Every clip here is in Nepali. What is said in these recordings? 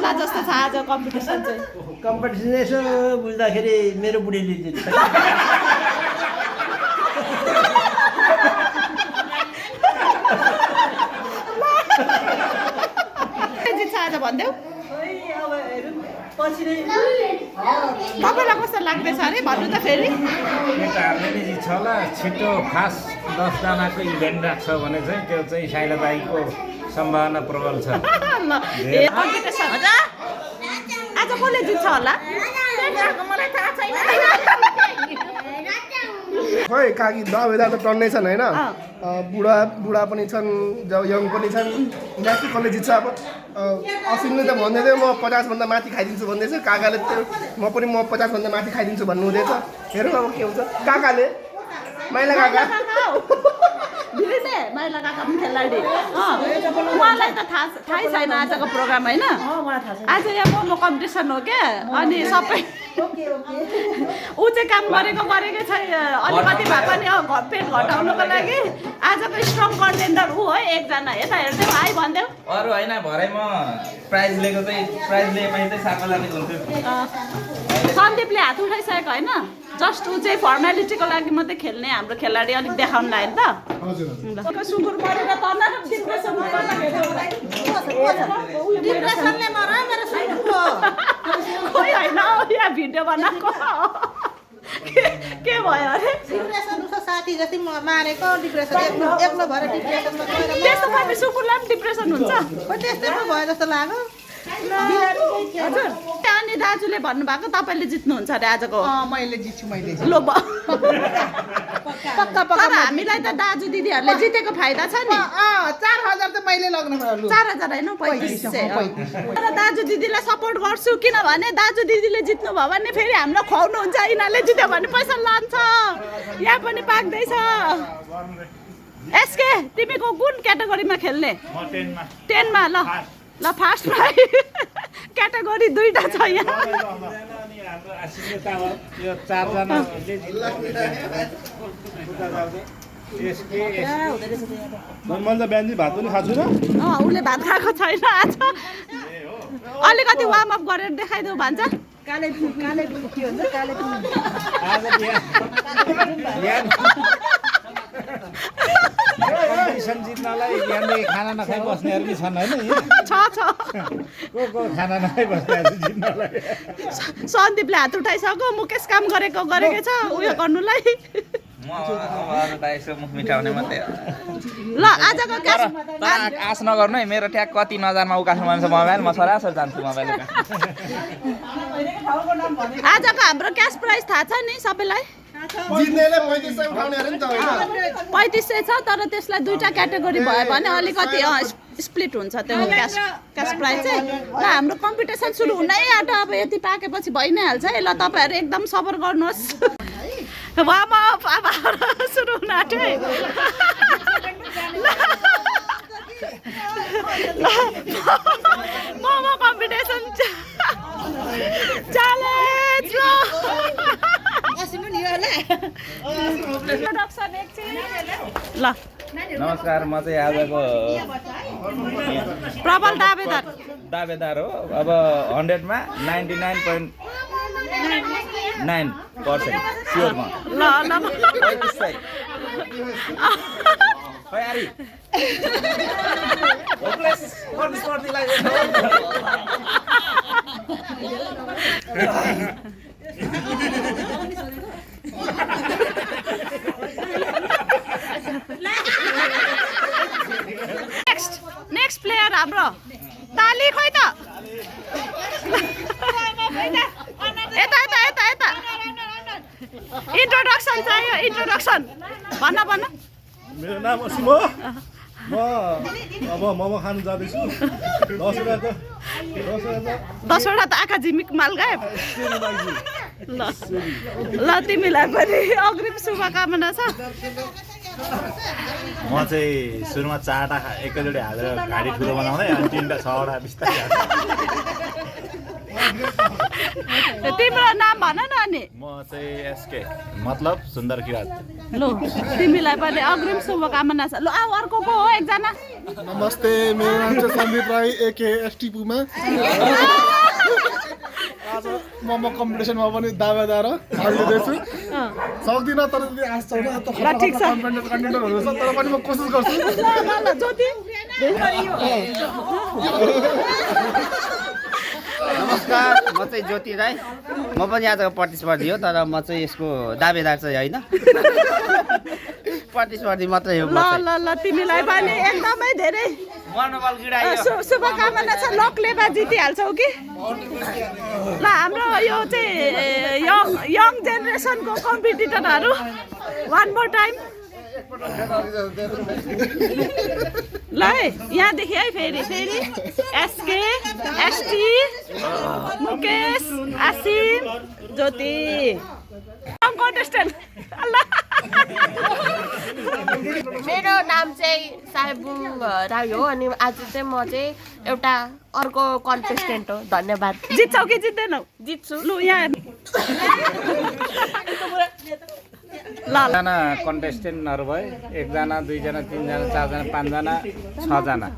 पर्ला जस्तो छ आज कम्पिटिसन चाहिँ कम्पिटिसन यसो बुझ्दाखेरि मेरो बुढीले जित्छ जित्छ आज भन्देऊ अब हेरौँ पछि नै तपाईँलाई कस्तो लाग्दैछ अरे भन्नु त फेरि केटाहरूले नै जित्छ होला छिटो फास्ट 10 जनाको इभेन्ट राख्छ भने चाहिँ त्यो चाहिँ साइला दाईको सम्भावना प्रबल छ कम्पिटिसन आज कसले जित्छ होला मलाई थाहा छैन खोइ काकी दबेदा त टन्नै छन् होइन बुढा पनि छन् यङ पनि छन् माथि कसले जित्छ अब असिमले त भन्दै थियो म 50 भन्दा माथि खाइदिन्छु भन्दैछ काकाले त्यो म 50 भन्दा माथि खाइदिन्छु भन्नु हुँदैछ हेरौँ अब के हुन्छ काकाले माइला काका दिदीले माइला काका पनि खेलाडी उहाँलाई त थाहै छैन आजको प्रोग्राम होइन आज यहाँ मोमो कम्पिटिसन हो क्या अनि सबै ऊ चाहिँ काम गरेकै छ अलिकति भए पनि पेट घटाउनुको लागि आजको स्ट्रङ कन्टेन्डर ऊ हो एकजना यता हेर्दै भाइ भनिदेऊ अरू होइन भरे म प्राइज लिएको चाहिँ प्राइज लिएपछि चाहिँ सापा लाने हुन्थ्यो सन्दीपले हात उठाइसकेको होइन जस्ट ऊ चाहिँ फर्मालिटीको लागि मात्रै खेल्ने हाम्रो खेलाडी अलिक देखाउनु लाग्यो नि त सुँगुर मरेर तर्न डिप्रेसनले मर्यो मेरो सुँगुरको खोइ होइन यहाँ भिडियो बनाएको के भयो अरे डिप्रेसन उसको साथी जति मारेको डिप्रेसन एक्लो भएर डिप्रेसनमा त्यस्तो पनि सुँगुरलाई पनि डिप्रेसन हुन्छ त्यस्तै पो भयो जस्तो लाग्यो हजुर अनि दाजुले भन्नुभएको तपाईँले जित्नुहुन्छ अरे आजको मैले जित्छु मैले लो तर हामीलाई त दाजु दिदीहरूले जितेको फाइदा छ नि 4000 त मैले लग्न भयो 4000 होइन 3500 तर दाजु दिदीलाई सपोर्ट गर्छु किनभने दाजु दिदीले जित्नु भयो भने फेरि हामीलाई खुवाउनुहुन्छ यिनीहरूले जित्यो भने पैसा लान्छ यहाँ पनि पाक्दैछ एसके तिमीको कुन क्याटेगोरीमा खेल्ने 10 मा ल फास्ट भाइ क्याटेगोरी दुईटा छ यहाँ यो 4 जना मैले त बिहान भात पनि खाएको छु उसले भात खाएको छैन आज अलिकति वार्म अप गरेर देखाइदेऊ भन्छ काले के हुन्छ काले कम्पिटिसन जित्नलाई बिहानदेखि खाना नखाइ बस्नेहरू नि छन् होइन को खाना नखाइ बस्नेहरू जित्नलाई सन्दीपले हात उठाइसक्यो मुकेश काम गरेकै छ उयो गर्नुलाई म अरू त यसो मुख मिठाउने मात्रै हो ल आजको आश नगर्नु है मेरो ट्याग कति नजरमा उकास्नु मन छ मोबाइल म सरासर जान्छु मोबाइल आजको हाम्रो क्यास प्राइज थाहा छ नि सबैलाई जित्नेले 3500 उठाउने अरे नि त होइन 3500 छ तर त्यसलाई दुईटा क्याटेगोरी भयो भने अलिकति स्प्लिट हुन्छ त्यो क्यास प्राइज चाहिँ ल हाम्रो कम्पिटिसन सुरु हुनै आँट्यो अब यति पाकेपछि भइ नै हाल्छ है ल तपाईँहरू एकदम सबर गर्नुहोस् वार्म अप अब सुरु हुन आँट्यो है मोमो कम्पिटिसन च्यालेन्ज ल नमस्कार म चाहिँ आजको प्रबल दावेदार हो अब 100 मा 99.9% स्योर म ल खयारी होपलेस प्रतिस्पर्धीलाई नेक्स्ट प्लेयर हाम्रो ताली खोइ त यता इन्ट्रोडक्सन चाहियो इन्ट्रोडक्सन भन्न मेरो नाम असिम हो म अब मोमो खानु जाँदैछु 10वटा त आँखा झिमिक माल गायब ल तिमीलाई पनि अग्रिम शुभकामना छ म चाहिँ सुरुमा 4वटा एकैचोटि हालेर घाडी ठुलो बनाउँदै अनि 3वटा 6वटा बिस्तारै तिम्रो नाम भन न अनि म चाहिँ एसके मतलब सुन्दर किरात लु तिमीलाई पनि अग्रिम शुभकामना छ लु आऊ अर्को को हो एकजना नमस्ते मेरो नाम चाहिँ सन्दीप राई एके एसटी पुमा आज मोमो कम्पिटिसनमा पनि दावेदार भाग लिँदैछु सक्दिनँ तर त्यति आश छैन कन्टेन्टरहरू छ तर पनि म कोसिस गर्छु ल ज्योति नमस्कार म चाहिँ ज्योति राई म पनि आजको प्रतिस्पर्धी हो तर म चाहिँ यसको दावेदार चाहिँ होइन प्रतिस्पर्धी मात्रै हो ल ल ल तिमीलाई पनि एकदमै धेरै मनोबल गिरायो शुभकामना छ लकलेबा जितिहाल्छौ कि ल हाम्रो यो चाहिँ यङ जेनेरेसनको कम्पिटिटरहरू वान मोर टाइम ल है यहाँदेखि है फेरि एसके एसटी मुकेश आसिम ज्योति कन्टेस्टेन्ट मेरो नाम चाहिँ साहेबुङ राई हो अनि आज चाहिँ म चाहिँ एउटा अर्को कन्टेस्टेन्ट हो धन्यवाद जित्छौ कि जित्दैनौ जित्छु लु यहाँ जना कन्टेस्टेन्टहरू भए 1 जना 2 जना 3 जना 4 जना 5 जना 6 जना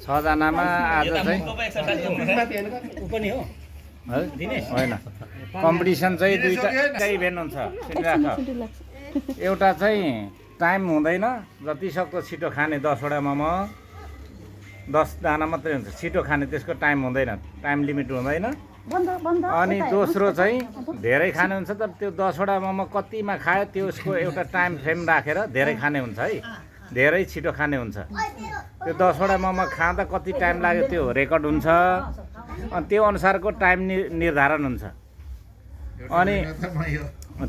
6 जनामा आज चाहिँ होइन कम्पिटिसन चाहिँ दुईटा इभेन्ट हुन्छ सुनिराख एउटा चाहिँ टाइम हुँदैन जति सक्दो छिटो खाने 10 वटा मोमो 10 जना मात्रै हुन्छ छिटो खाने त्यसको टाइम हुँदैन टाइम लिमिट हुँदैन अनि दोस्रो चाहिँ धेरै खाने हुन्छ तर त्यो 10 वटा मोमो कतिमा खायो त्यसको एउटा टाइम फ्रेम राखेर धेरै खाने हुन्छ है धेरै छिटो खाने हुन्छ त्यो 10 वटा मोमो खाँदा कति टाइम लाग्यो त्यो रेकर्ड हुन्छ अनि त्यो अनुसारको टाइम निर्धारण हुन्छ अनि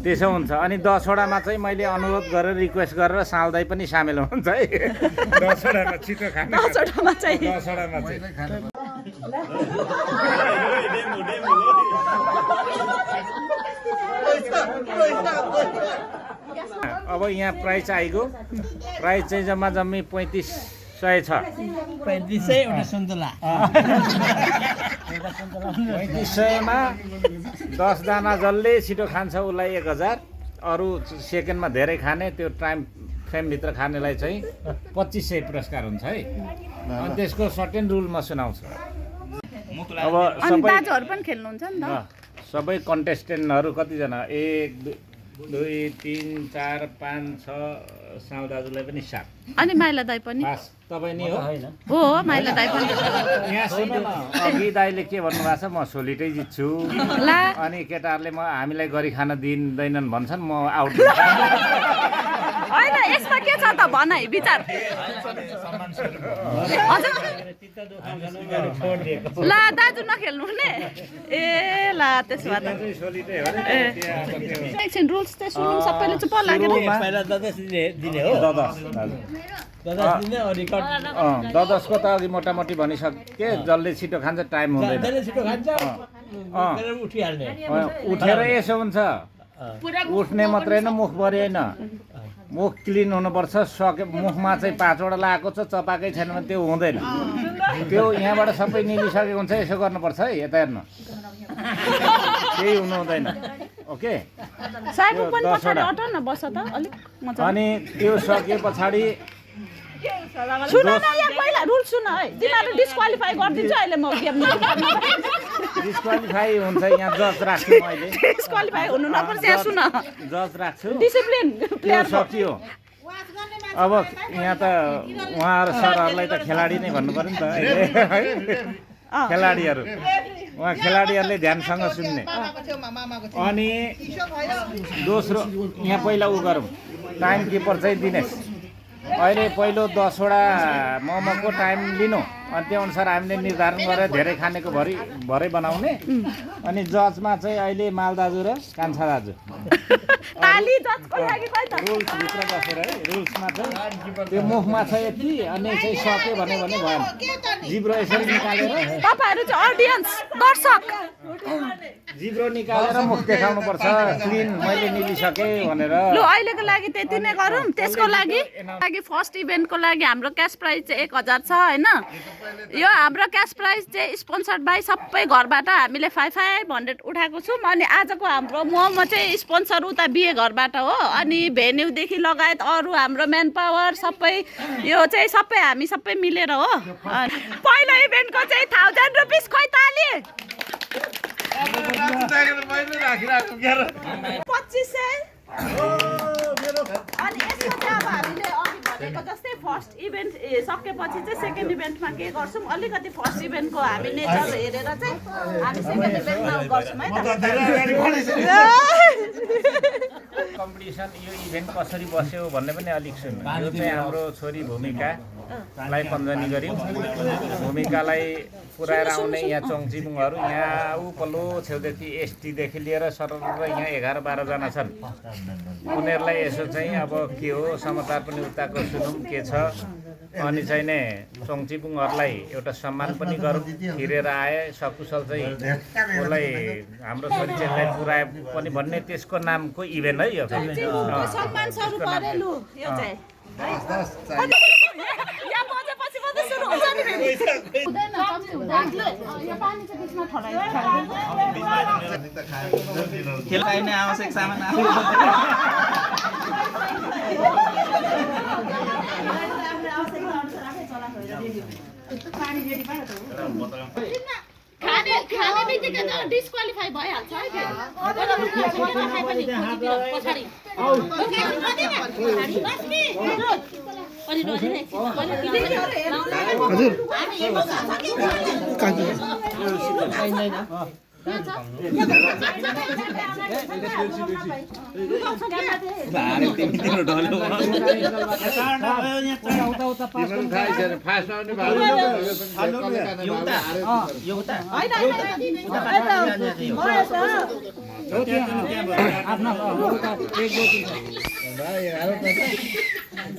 त्यसो हुन्छ अनि 10 वटामा चाहिँ मैले अनुरोध गरेर रिक्वेस्ट गरेर सालदाई पनि सामेल हुन्छ है 10 वटामा छिटो खाने 10 वटामा चाहिँ 10 वटामा चाहिँ अब यहाँ प्राइस आइगयो प्राइस चाहिँ जम्मा जम्मी 3500 छ 3500 एउटा सुन्तला 3500 मा 10 जना जसले छिटो खान्छ उसलाई 1000 अरू सेकेन्डमा धेरै खाने त्यो टाइम फ्रेमभित्र खानेलाई चाहिँ 2500 पुरस्कार हुन्छ है अनि त्यसको सर्टेन रुल म सुनाउँछु अब दाजुहरू पनि खेल्नुहुन्छ नि त सबै कन्टेस्टेन्टहरू कतिजना 1 2 3 4 5 6 साउ दाजुलाई पनि 7 अनि माइला दाइ पनि तपाईँ नि हो माइला दाइ पनि यहाँ सुन्नु न अघि दाइले के भन्नुभएको छ म सोलिटै जित्छु अनि केटाहरूले हामीलाई गरी खान दिँदैनन् भन्छन् म आउट होइन यसमा के छ त भनाइ विचार ल दाजु नखेल्नु हुने ए ल त्यसो भए एकछिन रुल्स चाहिँ सुनौँ सबैले चुप लागेर ददसको त अघि मोटामोटी भनिसके जसले छिटो खान्छ टाइम हुँदैन उठेर यसो हुन्छ उठ्ने मात्रै होइन मुख भरि होइन मुख क्लिन हुनुपर्छ मुखमा चाहिँ 5 वटा लगाएको छ चपाकै छैन भने त्यो हुँदैन त्यो यहाँबाट सबै निलिसकेको हुन्छ यसो गर्नुपर्छ है यता हेर्नु केही हुनु हुँदैन ओके अनि त्यो सके पछाडि सुन न यहाँ पहिला रुल सुन है तिमीहरू डिस्क्वालिफाई गरिदिन्छु अहिले म गेममा डिस्क्वालिफाई हुन्छ यहाँ जज राख्छु मैले डिस्क्वालिफाई हुनु नपर्छ यहाँ सुन जज राख्छु डिसिप्लिन प्लेयर सकियो अब यहाँ त उहाँहरू सरहरूलाई त खेलाडी नै भन्नु पर्यो नि त अहिले खेलाडीहरू उहाँ खेलाडीहरूले ध्यानसँग सुन्ने अनि दोस्रो यहाँ पहिला उ गरौँ टाइम किपर चाहिँ दिनेश अहिले पहिलो 10 वटा मोमोको टाइम लिनु अनि त्यो अनुसार हामीले निर्धारण गरेर धेरै खानेको भरै बनाउने अनि जजमा चाहिँ अहिले माल दाजु र कान्छा दाजु रुल्सभित्र बसेर है रुल्समा चाहिँ त्यो मुखमा छ यति अनि चाहिँ सक्यो भने भएन जिब्रो यसरी निकालेर तपाईहरु चाहिँ ऑडियन्स दर्शक जिब्रो निकालेर मुख देखाउनुपर्छ क्लिन मैले निलिसकेँ भनेर। लु अहिलेको लागि त्यति नै गरौँ। त्यसको लागि फर्स्ट इभेन्टको लागि हाम्रो क्यास प्राइज चाहिँ 1000 छ होइन। यो हाम्रो क्यास प्राइज चाहिँ स्पोन्सर्ड बाई सबै घरबाट हामीले 500 उठाएको छौँ। अनि आजको हाम्रो मोमो चाहिँ स्पोन्सर उता बिहे घरबाट हो। अनि भेन्यूदेखि लगायत अरू हाम्रो म्यान पावर सबै यो चाहिँ सबै हामी सबै मिलेर हो। पहिलो इभेन्टको चाहिँ 1000 रुपिस खोइ ताली 2500 अनि यसको चाहिँ अब हामीले अघि भनेको जस्तै फर्स्ट इभेन्ट सकेपछि चाहिँ सेकेन्ड इभेन्टमा के गर्छौँ अलिकति फर्स्ट इभेन्टको हामी नेचर हेरेर चाहिँ हामी सेकेन्ड इभेन्टमा गर्छौँ है कम्पिटिसन यो इभेन्ट कसरी बस्यो भन्ने पनि अलिक सुन्नु। यो चाहिँ हाम्रो छोरी भूमिकालाई पञ्जनी गऱ्यौँ। भूमिकालाई पुऱ्याएर आउने यहाँ चोङचिबुङहरू यहाँ ऊ पल्लो छेउदेखि एसटीदेखि लिएर सरर यहाँ 11-12 जना छन्। उनीहरूलाई यसो चाहिँ अब के हो समाचार पनि उताको सुनौँ के छ। अनि चाहिँ नि चोङचिबुङहरूलाई एउटा सम्मान पनि गरौँ। फिरेर आए सकुशल चाहिँ उसलाई हाम्रो छोरी चेलीलाई पुऱ्याए पनि भन्ने त्यसको नामको इभेन्ट है यो सम्मान स्वरूप परेलु यो चाहिँ यहाँ बजेपछि मात्रै सुरु हुन्छ नि हुँदैन कम्ती हुँदैन यो पानी चाहिँ बिचमा खेल पाइने आवश्यक सामान खाने बित्तिकै त डिस्क्वालिफाई भइहाल्छ है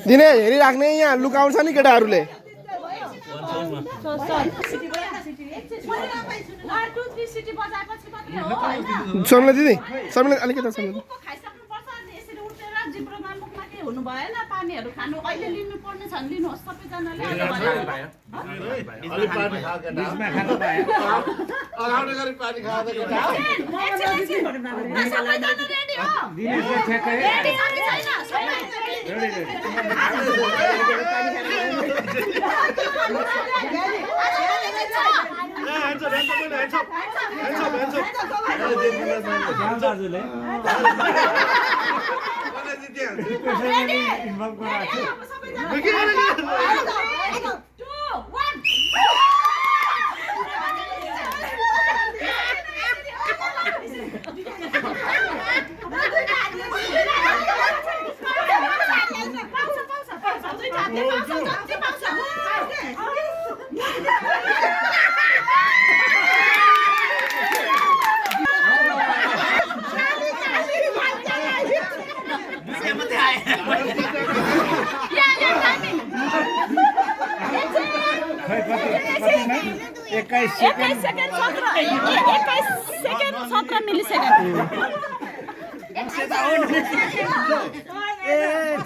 दिने हेरिराख्ने यहाँ लुकाउँछ नि केटाहरूले शर्मिला दिदी शर्मिला अलिकति हुनु भएन पानीहरू खानु अहिले लिनु पर्ने छ लिनुहोस् सबैजनाले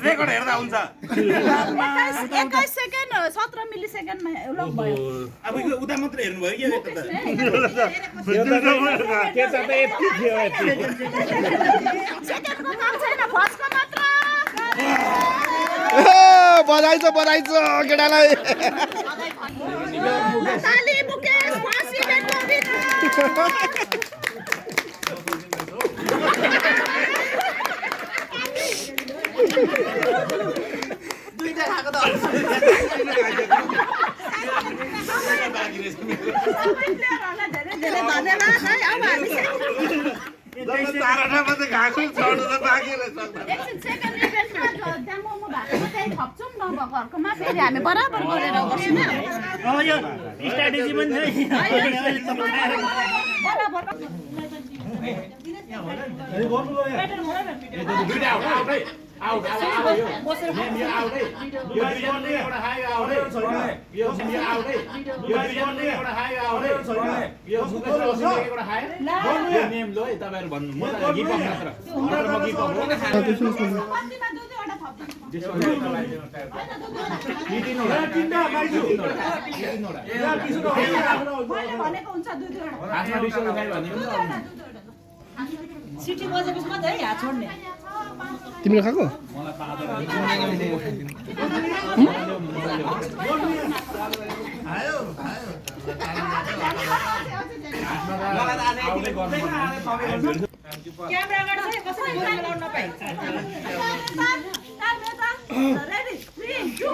रेकर्ड हेर्दा हुन्छ 21 सेकेन्ड 17 मिलिसेकेन्डमा लक भयो। अब उता मात्र हेर्नु भयो के सेकेन्डको काम छैन फर्स्टको मात्र बधाई छ केटालाई ताली मुकेश फर्स्ट इभेन्टको धेरै धन्यवाद है। अब हामी सेकेन्ड इभेन्टमा त्यहाँ मोमो भएको त्यही थप्छौँ नभए घरकोमा फेरि हामी बराबर गरेर गर्छौँ। आउट आउट यो नेम यो आउट है यो दुईजनाले एउटा खायो आउट है यो आउट है यो दुईजनाले एउटा खायो आउट है यो मुकेश र असिमले एउटा खायो यो नेम लो है तपाईहरु भन्नु म त गिभ अप मात्र म गिभ अप हो सिटी बजेपछि मात्रै है हात छोड्ने तिमीले खाएको क्यामेरा अगाडि चाहिँ कसैले बोल्न लाउन नपाए रेडी 3 2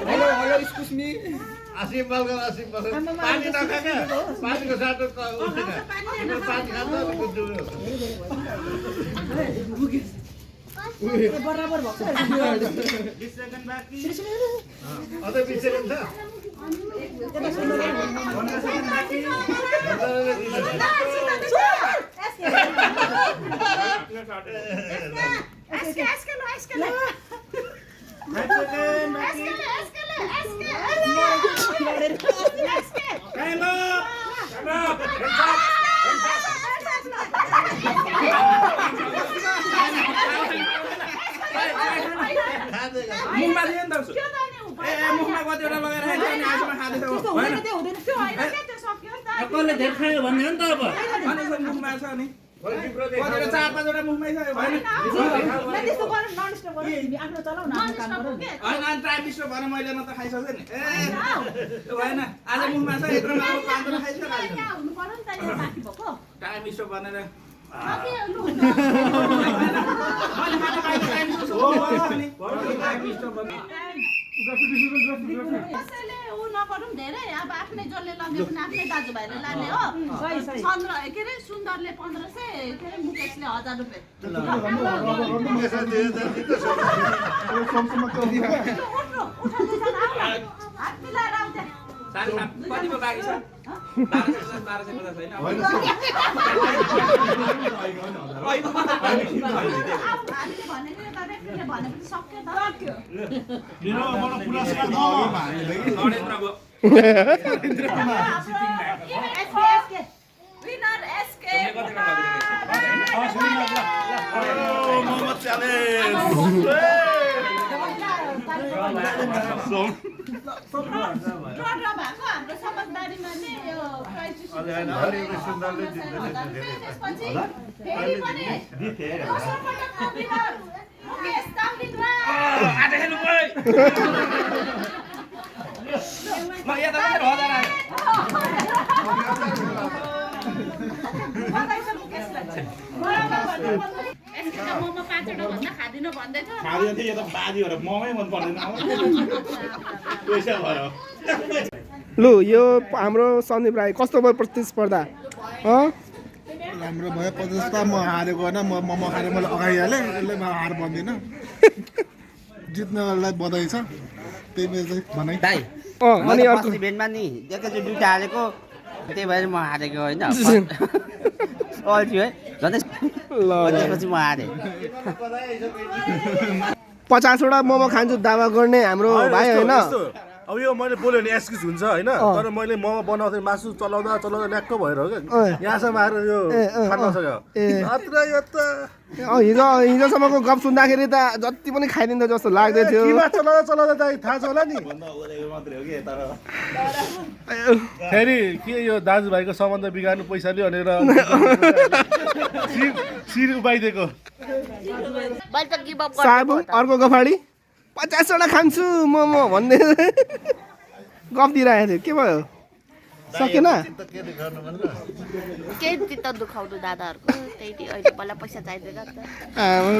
हेलो एक्सक्युज मी आसिम बल्गल पानी नखा क्या पानीको साटो उठेन पानी खान्छ बराबर भएको छ 20 सेकेन्ड बाँकी अझै 20 सेकेन्ड छ 15 सेकेन्ड बाँकी मुखमा दियो नि त मुखमा कतिवटा लगाएर खाइदियो अनि आजमा खाँदैछ कसले धेरै खायो भन्ने हो नि त अब अनि मुखमा छ नि कतिवटा 4-5 वटा मुखमै छ भएन आफ्नो चलाउ न आफ्नो काम गरौ होइन अनि टाइम स्टप भएर मैले न त खाइसक्यो नि ए भएन आज मुखमा छ यत्रोमा अब 5 वटा खाइसक्यो हुनु पर्यो नि त यो बाँकी भएको टाइम स्टप भनेर कसैले उ नगरौँ धेरै अब आफ्नै जसले लग्यो भने आफ्नै दाजुभाइले लाने हो चन्द्र के अरे सुन्दरले 1500 के अरे मुकेशले 1000 हात मिलाएर आऊ कतिको बाँकी छ 1250 होइन भनेपछि सक्यो त विनर एसके मोमो च्यालेन्ज भएको हाम्रो समझदारीमा नै यो प्राइज त्यसपछि फेरि पनि दोस्रो पटकको विनर मुकेश ताम्लिङरा आधा खेल्नु पऱ्यो म यता पनि 1000 आयो मोमो 5 वटा भन्दा खादिनु भन्दै थियो खादियो थियो यो त बाजी भएर मोमै मन पर्दैन पैसा भयो लु यो हाम्रो सन्दीप राई कस्तो भयो प्रतिस्पर्धा राम्रो भयो प्रतिस्पर्धा म हारेको होइन म मोमो खाएर मैले अगाइहालेँ यसले म हार भन्दिनँ जित्नेलाई बधाई छ त्यही भएर चाहिँ भनाइ दाइ अनि अर्को इभेन्टमा नि एकैचोटि दुईटा हालेको त्यही भएर म हारेको होइन अल्छी है झन् त्यसपछि म हारेँ 50 वटा मोमो खान्छु दावा गर्ने हाम्रो भाइ होइन अब यो मैले बोल्यो भने एक्सक्युज हुन्छ होइन तर मैले मोमो बनाउँथेँ मासु चलाउँदा ल्याक्क भएर हो क्या यहाँसम्म आएर यो खान सक्यो यो त हिजोसम्मको गफ सुन्दाखेरि त जति पनि खाइदिन्छ जस्तो लाग्दै थियो चलाउँदा थाहा छ होला नि फेरि के यो दाजुभाइको सम्बन्ध बिगार्नु पैसा लियो भनेर शिर उपाइदिएको साबु अर्को गफाडी 50 वटा खान्छु मोमो भन्ने गफ दिइरहेको थियो के भयो सकेन के चित्त दुखाउनु दादाहरूको त्यही अहिले मलाई पैसा चाहिँदैन त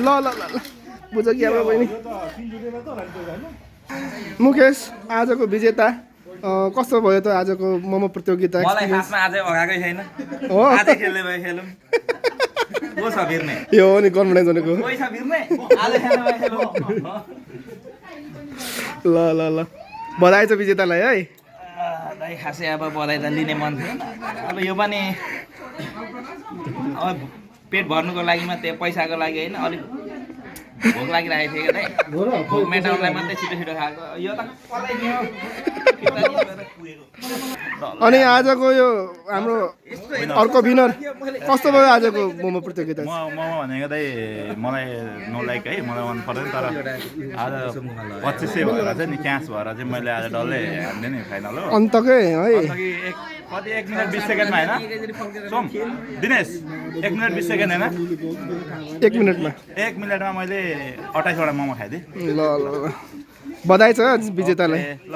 ल ल ल बुझ कि हाम्रो बहिनी मुकेश आजको विजेता कस्तो भयो त आजको मोमो प्रतियोगिता मलाई खासमा आज अगाएकै छैन हो आजै खेल्ने भए खेलौँ को छ भिर्ने यो हो नि कन्फिडेन्स भनेको पैसा भिर्ने आज खेल्ने भए खेलौँ ल ल ल बधाई छ विजेतालाई है दाइ खासै अब बधाई त लिने मन थिएन अब यो पनि अब पेट भर्नुको लागि मात्रै पैसाको लागि होइन अलिक भोक लागिरहेको थियो क्या दाइ भोक मेटाउनलाई मात्रै छिटो छिटो खाएको यो त कतै थियो अनि आजको यो हाम्रो अर्को विनर कस्तो भयो आजको मोमो प्रतियोगिता मोमो भनेको चाहिँ मलाई नलाइक है मलाई मन पर्दैन तर आज 2500 भएर चाहिँ नि क्यास भएर चाहिँ मैले आज डल्लै हान्ने नि फाइनल हो अन्तकै है कति 1 मिनट 20 सेकेन्डमा होइन सोम दिनेश 1 मिनट 20 सेकेन्ड होइन 1 मिनटमा 1 मिनटमा मैले 28 वटा मोमो खाइदिएँ ल ल ल बधाई छ विजेतालाई ल